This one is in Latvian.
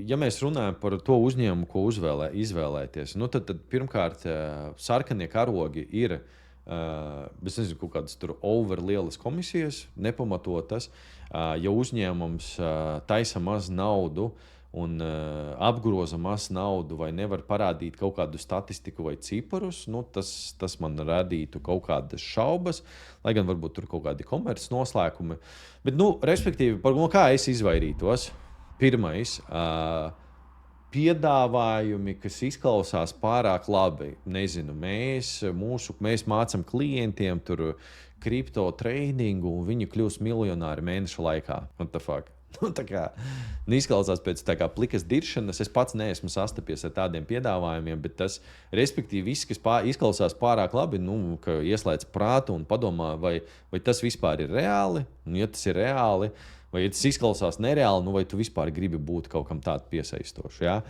ja mēs runājam par to uzņēmumu, ko izvēlēties, nu, tad pirmkārt, sarkanie karogi ir es nezinu, kaut kādas tur overlielas komisijas, nepamatotas. Ja uzņēmums taisa maz naudu un apgroza maz naudu vai nevar parādīt kaut kādu statistiku vai ciparus, nu, tas man radītu kaut kādas šaubas, lai gan varbūt tur kaut kādi komerces noslēpumi. Bet, nu, respektīvi, no kā es izvairītos? Pirmais, piedāvājumi, kas izklausās pārāk labi. Nezinu, mēs mācām klientiem tur kripto tradingu, un viņi kļūs miljonāri mēneša laikā. What the fuck? Nu, tā kā izklausās pēc tā kā plikas diršanas. Es pats neesmu sastapies ar tādiem piedāvājumiem, bet tas, respektīvi, viss, kas izklausās pārāk labi, nu, ka ieslēdz prātu un padomā, vai tas vispār ir reāli. Un, ja tas ir reāli, vai ja tas izklausās nereāli, nu, vai tu vispār gribi būt kaut kam tādu piesaistošu. Ja?